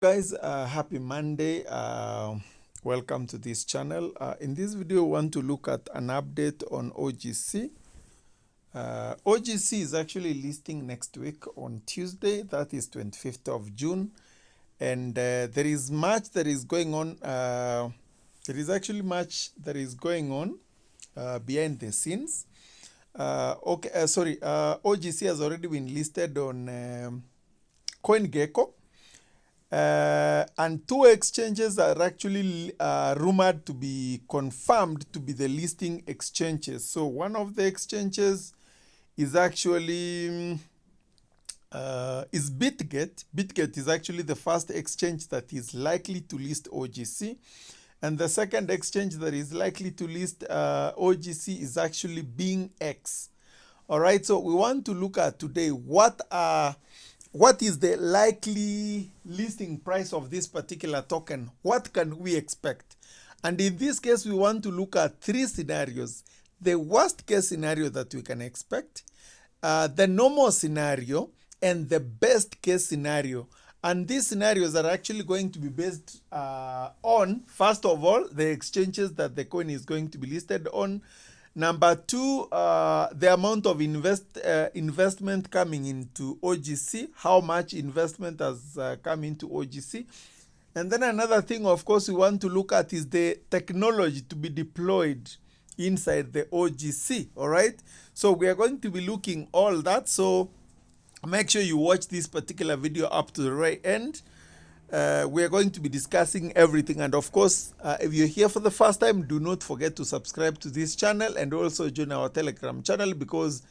Guys, happy Monday. Welcome to this channel. In this video, we want to look at an update on OGC. OGC is actually listing next week on Tuesday, that is 25th of June. And there is much that is going on. There is actually much that is going on behind the scenes. OGC has already been listed on CoinGecko. And two exchanges are actually rumored to be confirmed to be the listing exchanges. So one of the exchanges is actually is Bitget. Bitget is actually the first exchange that is likely to list OGC. And the second exchange that is likely to list OGC is actually BingX. All right, so we want to look at today what is the likely listing price of this particular token? What can we expect? And in this case, we want to look at three scenarios. The worst case scenario that we can expect, the normal scenario, and the best case scenario. And these scenarios are actually going to be based on, first of all, the exchanges that the coin is going to be listed on. Number two, the amount of investment coming into OGC, how much investment has come into OGC. And then another thing, of course, we want to look at is the technology to be deployed inside the OGC, all right? So we are going to be looking all that. So make sure you watch this particular video up to the right end. We are going to be discussing everything, and of course, if you're here for the first time, do not forget to subscribe to this channel and also join our Telegram channel, because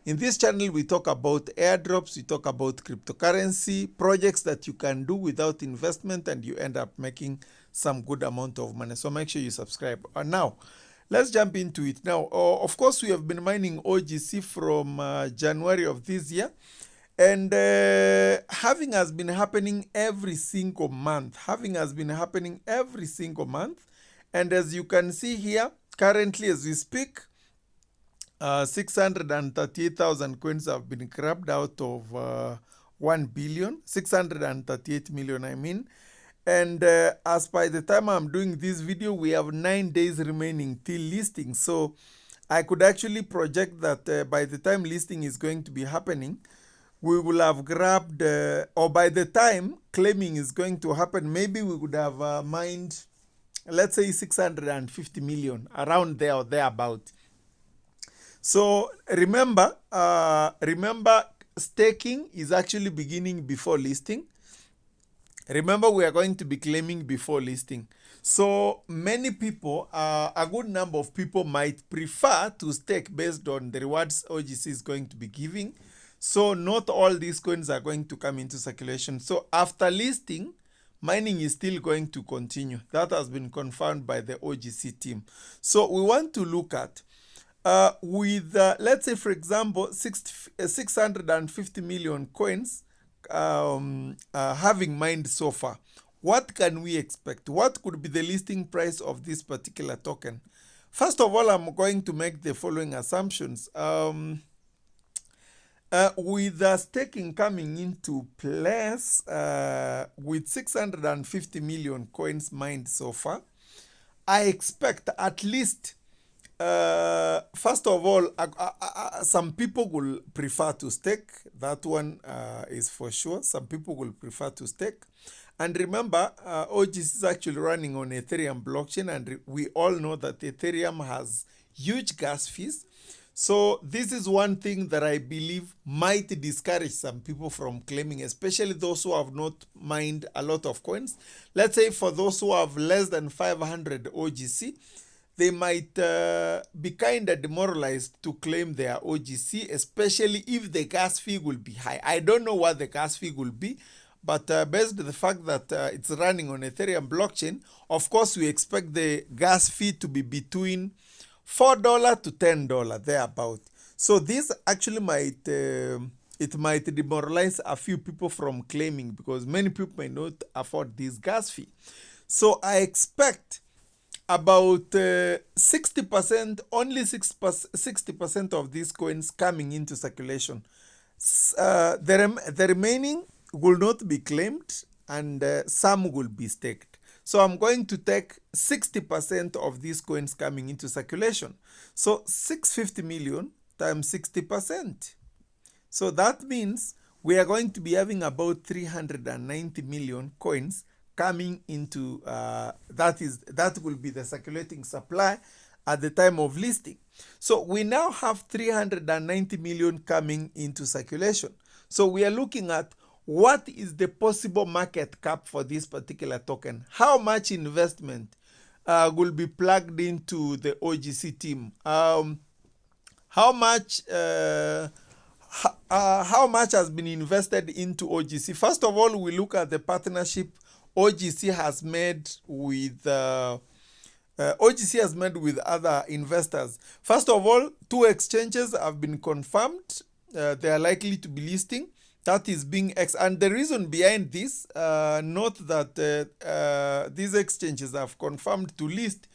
in this channel we talk about airdrops, we talk about cryptocurrency projects that you can do without investment and you end up making some good amount of money. So make sure you subscribe. Now let's jump into it. Now, of course, we have been mining OGC from January of this year. And halving has been happening every single month. Halving has been happening every single month. And as you can see here, currently as we speak, 638,000 coins have been grabbed out of 1 billion, 638 million, I mean. And as by the time I'm doing this video, we have 9 days remaining till listing. So I could actually project that by the time listing is going to be happening, we will have grabbed, or by the time claiming is going to happen, maybe we would have mined, let's say 650 million, around there or thereabout. So remember, staking is actually beginning before listing. Remember, we are going to be claiming before listing. So many people, a good number of people might prefer to stake based on the rewards OGC is going to be giving. So not all these coins are going to come into circulation. So after listing, mining is still going to continue. That has been confirmed by the OGC team. So we want to look at, let's say, for example, 650 million coins having mined so far. What can we expect? What could be the listing price of this particular token? First of all, I'm going to make the following assumptions. With the staking coming into place, with 650 million coins mined so far, I expect at least, first of all, some people will prefer to stake. That one is for sure. Some people will prefer to stake. And remember, OGC is actually running on Ethereum blockchain, and we all know that Ethereum has huge gas fees. So this is one thing that I believe might discourage some people from claiming, especially those who have not mined a lot of coins. Let's say for those who have less than 500 OGC, they might be kind of demoralized to claim their OGC, especially if the gas fee will be high. I don't know what the gas fee will be, but based on the fact that it's running on Ethereum blockchain, of course, we expect the gas fee to be between $4 to $10 thereabout. So this actually might demoralize a few people from claiming, because many people may not afford this gas fee. So I expect about 60%, only 60% of these coins coming into circulation. The remaining will not be claimed. and some will be staked. So I'm going to take 60% of these coins coming into circulation. So 650 million times 60%. So that means we are going to be having about 390 million coins coming into, that will be the circulating supply at the time of listing. So we now have 390 million coming into circulation. So we are looking at what is the possible market cap for this particular token. How much investment will be plugged into the OGC team? How much has been invested into OGC? First of all, we look at the partnership OGC has made with other investors. First of all, 2 exchanges have been confirmed. They are likely to be listing. That is BingX. And the reason behind this, note that these exchanges have confirmed to list.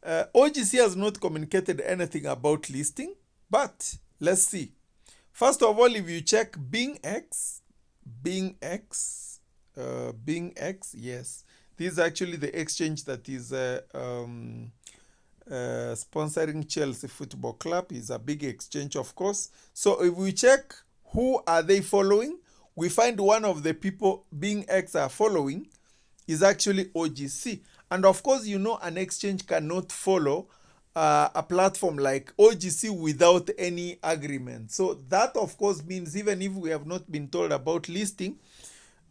OGC has not communicated anything about listing, but let's see. First of all, if you check BingX, yes, this is actually the exchange that is sponsoring Chelsea Football Club. Is a big exchange, of course. So if we check who are they following, we find one of the people BingX are following is actually OGC. And of course, you know, an exchange cannot follow a platform like OGC without any agreement. So that, of course, means even if we have not been told about listing,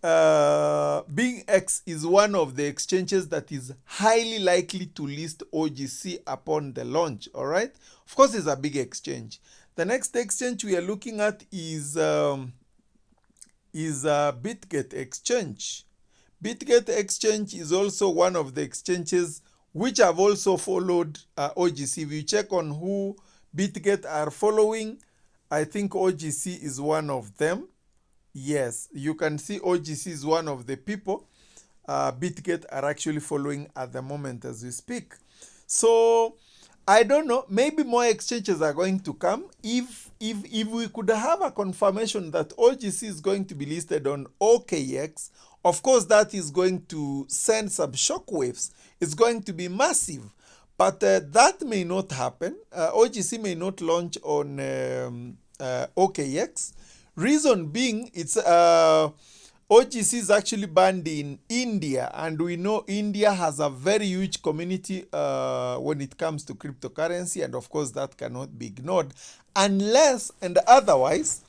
BingX is one of the exchanges that is highly likely to list OGC upon the launch. All right. Of course, it's a big exchange. The next exchange we are looking at is Bitget Exchange. Bitget Exchange is also one of the exchanges which have also followed OGC. If you check on who Bitget are following, I think OGC is one of them. Yes, you can see OGC is one of the people Bitget are actually following at the moment as we speak. So I don't know, maybe more exchanges are going to come. If we could have a confirmation that OGC is going to be listed on OKX, of course that is going to send some shockwaves. It's going to be massive. But that may not happen. OGC may not launch on OKX. Reason being, it's OGC is actually banned in India, and we know India has a very huge community when it comes to cryptocurrency, and of course that cannot be ignored unless and otherwise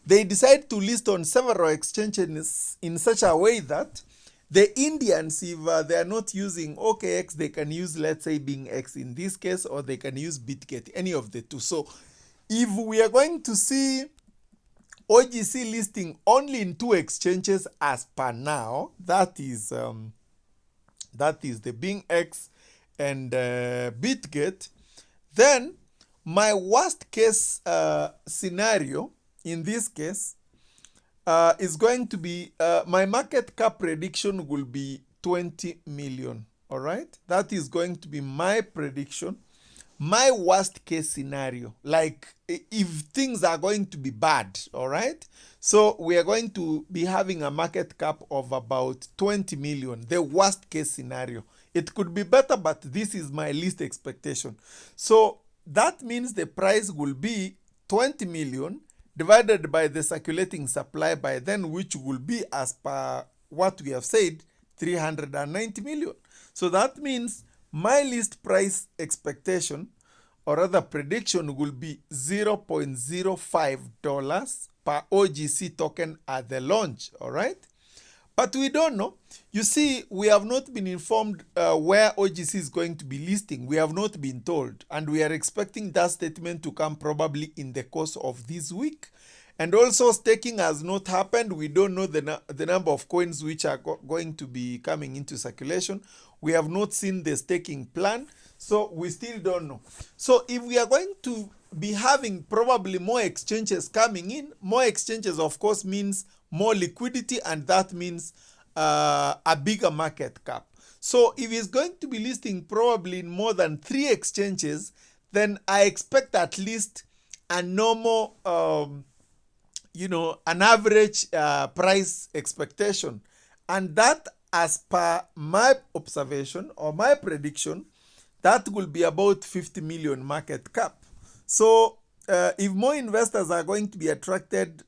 they decide to list on several exchanges in such a way that the Indians, if they are not using OKX, they can use, let's say, BingX in this case, or they can use Bitget, any of the two. So if we are going to see OGC listing only in 2 exchanges as per now, that is the BingX and Bitget, then my worst case scenario in this case is going to be, my market cap prediction will be 20 million. All right, that is going to be my prediction. My worst case scenario, like if things are going to be bad, all right? So we are going to be having a market cap of about 20 million, the worst case scenario. It could be better, but this is my least expectation. So that means the price will be 20 million divided by the circulating supply by then, which will be, as per what we have said, 390 million. So that means my list price expectation, or rather prediction, will be $0.05 per OGC token at the launch, all right? But we don't know. You see, we have not been informed where OGC is going to be listing. We have not been told, and we are expecting that statement to come probably in the course of this week. And also, staking has not happened. We don't know the number of coins which are going to be coming into circulation. We have not seen the staking plan, so we still don't know. So if we are going to be having probably more exchanges coming in, more exchanges, of course, means more liquidity, and that means a bigger market cap. So if it's going to be listing probably in more than 3 exchanges, then I expect at least a normal an average price expectation And that, as per my observation or my prediction, that will be about 50 million market cap. So if more investors are going to be attracted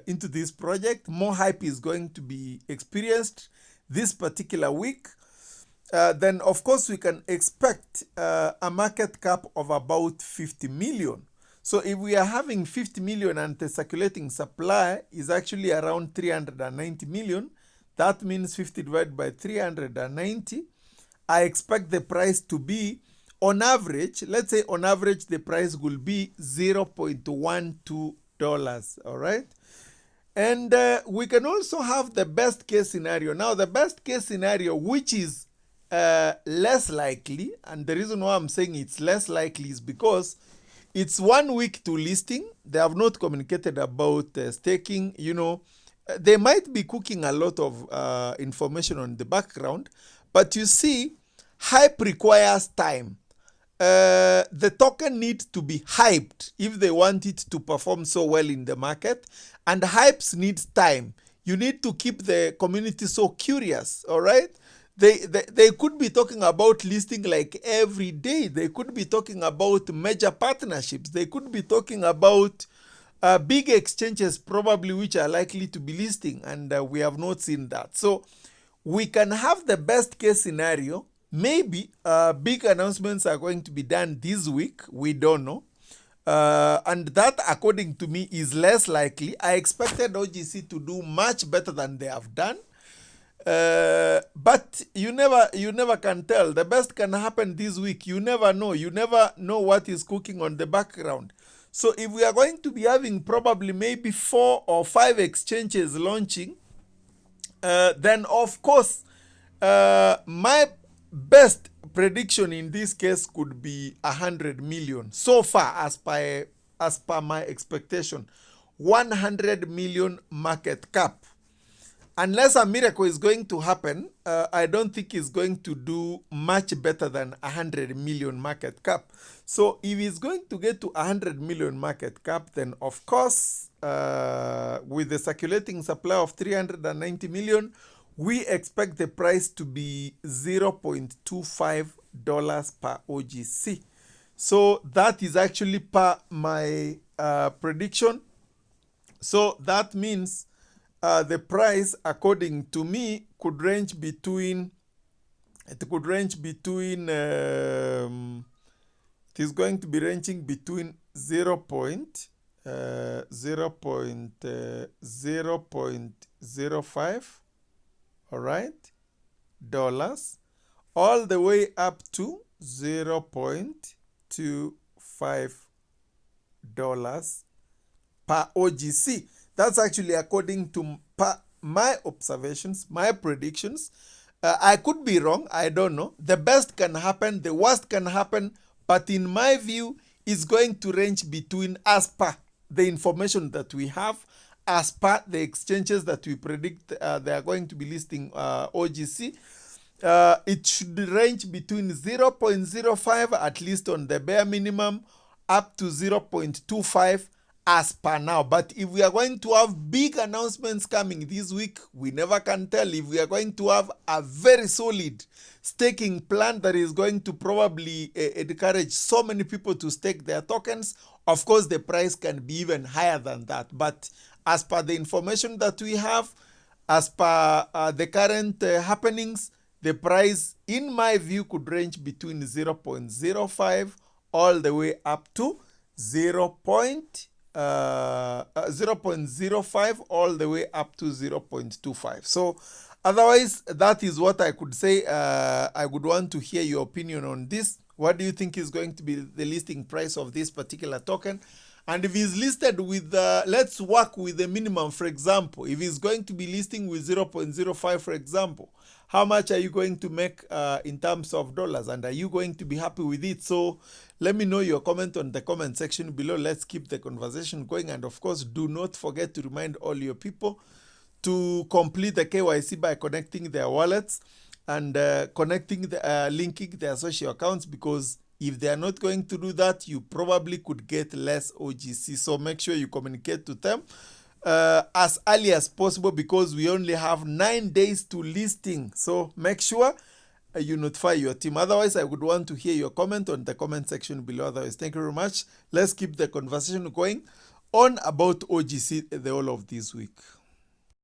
into this project, more hype is going to be experienced this particular week, then of course we can expect a market cap of about 50 million. So if we are having 50 million and the circulating supply is actually around 390 million, that means 50 divided by 390. I expect the price to be, on average, let's say on average the price will be $0.12, all right? And we can also have the best case scenario. Now, the best case scenario, which is less likely, and the reason why I'm saying it's less likely is because it's 1 week to listing. They have not communicated about staking. You know, they might be cooking a lot of information on the background, but you see, hype requires time. The token needs to be hyped if they want it to perform so well in the market, and hypes needs time. You need to keep the community so curious, all right? They could be talking about listing like every day. They could be talking about major partnerships. They could be talking about big exchanges probably which are likely to be listing, and we have not seen that. So we can have the best case scenario. Maybe big announcements are going to be done this week. We don't know. And that, according to me, is less likely. I expected OGC to do much better than they have done. But you never can tell. The best can happen this week. You never know. You never know what is cooking on the background. So if we are going to be having probably maybe 4 or 5 exchanges launching, then of course, my best prediction in this case could be 100 million. So far, as per my expectation, 100 million market cap. Unless a miracle is going to happen, I don't think it's going to do much better than 100 million market cap. So if it's going to get to 100 million market cap, then of course, with the circulating supply of 390 million, we expect the price to be $0.25 per OGC. So that is actually per my prediction. So that means the price, according to me, could range between, it is going to be ranging between 0.05, all right, dollars, all the way up to $0.25 per OGC. That's actually according to my observations, my predictions. I could be wrong. I don't know. The best can happen. The worst can happen. But in my view, it's going to range between, as per the information that we have, as per the exchanges that we predict they are going to be listing OGC. It should range between 0.05, at least on the bare minimum, up to 0.25 as per now. But if we are going to have big announcements coming this week, we never can tell. If we are going to have a very solid staking plan that is going to probably encourage so many people to stake their tokens, of course the price can be even higher than that. But as per the information that we have, as per the current happenings, the price, in my view, could range between 0.05 all the way up to 0.05 all the way up to 0.25. So otherwise, that is what I could say. I would want to hear your opinion on this. What do you think is going to be the listing price of this particular token? And if it's listed with, let's work with the minimum, for example. If it's going to be listing with 0.05, for example, how much are you going to make in terms of dollars? And are you going to be happy with it? So let me know your comment on the comment section below. Let's keep the conversation going. And of course, do not forget to remind all your people to complete the KYC by connecting their wallets and linking their social accounts, because if they are not going to do that, you probably could get less OGC. So make sure you communicate to them as early as possible because we only have 9 days to listing. So make sure you notify your team. Otherwise, I would want to hear your comment on the comment section below. Otherwise, thank you very much. Let's keep the conversation going on about OGC the whole of this week.